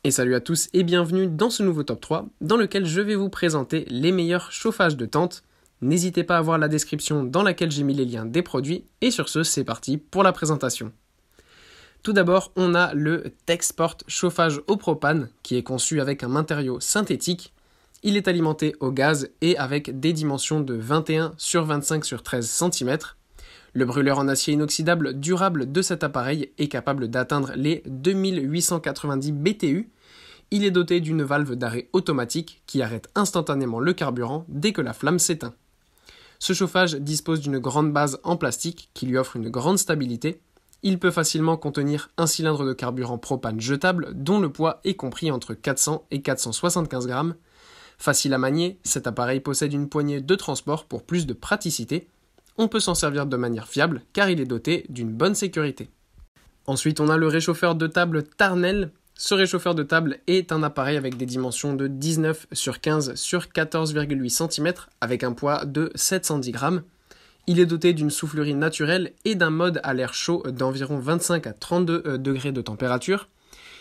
Et salut à tous et bienvenue dans ce nouveau top 3 dans lequel je vais vous présenter les meilleurs chauffages de tente. N'hésitez pas à voir la description dans laquelle j'ai mis les liens des produits et sur ce, c'est parti pour la présentation. Tout d'abord, on a le Techsport chauffage au propane qui est conçu avec un matériau synthétique. Il est alimenté au gaz et avec des dimensions de 21 sur 25 sur 13 cm. Le brûleur en acier inoxydable durable de cet appareil est capable d'atteindre les 2890 BTU. Il est doté d'une valve d'arrêt automatique qui arrête instantanément le carburant dès que la flamme s'éteint. Ce chauffage dispose d'une grande base en plastique qui lui offre une grande stabilité. Il peut facilement contenir un cylindre de carburant propane jetable dont le poids est compris entre 400 et 475 grammes. Facile à manier, cet appareil possède une poignée de transport pour plus de praticité. On peut s'en servir de manière fiable car il est doté d'une bonne sécurité. Ensuite, on a le réchauffeur de table Tarnell. Ce réchauffeur de table est un appareil avec des dimensions de 19 sur 15 sur 14,8 cm avec un poids de 710 grammes. Il est doté d'une soufflerie naturelle et d'un mode à l'air chaud d'environ 25 à 32 degrés de température.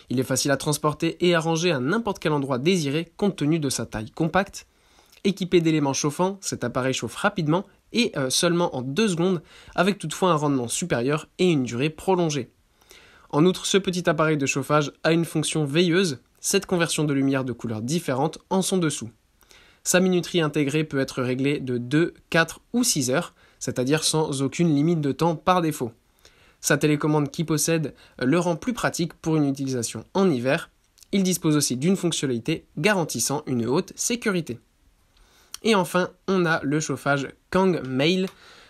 Il est facile à transporter et à ranger à n'importe quel endroit désiré compte tenu de sa taille compacte. Équipé d'éléments chauffants, cet appareil chauffe rapidement et seulement en 2 secondes avec toutefois un rendement supérieur et une durée prolongée. En outre, ce petit appareil de chauffage a une fonction veilleuse, cette conversion de lumière de couleurs différentes en son dessous. Sa minuterie intégrée peut être réglée de 2, 4 ou 6 heures, c'est-à-dire sans aucune limite de temps par défaut. Sa télécommande qui possède le rend plus pratique pour une utilisation en hiver. Il dispose aussi d'une fonctionnalité garantissant une haute sécurité. Et enfin, on a le chauffage KangMail.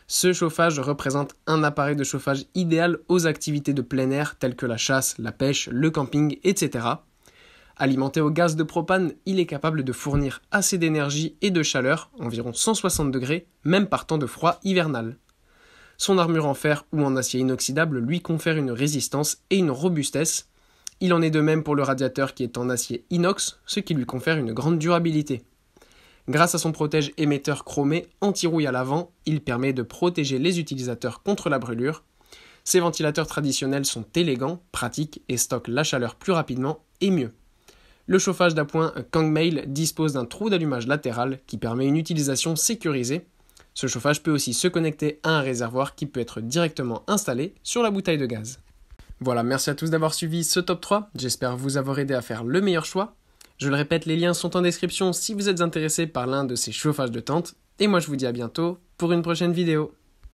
Ce chauffage représente un appareil de chauffage idéal aux activités de plein air telles que la chasse, la pêche, le camping, etc. Alimenté au gaz de propane, il est capable de fournir assez d'énergie et de chaleur, environ 160 degrés, même par temps de froid hivernal. Son armure en fer ou en acier inoxydable lui confère une résistance et une robustesse. Il en est de même pour le radiateur qui est en acier inox, ce qui lui confère une grande durabilité. Grâce à son protège émetteur chromé anti-rouille à l'avant, il permet de protéger les utilisateurs contre la brûlure. Ces ventilateurs traditionnels sont élégants, pratiques et stockent la chaleur plus rapidement et mieux. Le chauffage d'appoint KangMail dispose d'un trou d'allumage latéral qui permet une utilisation sécurisée. Ce chauffage peut aussi se connecter à un réservoir qui peut être directement installé sur la bouteille de gaz. Voilà, merci à tous d'avoir suivi ce top 3, j'espère vous avoir aidé à faire le meilleur choix. Je le répète, les liens sont en description si vous êtes intéressé par l'un de ces chauffages de tente. Et moi je vous dis à bientôt pour une prochaine vidéo.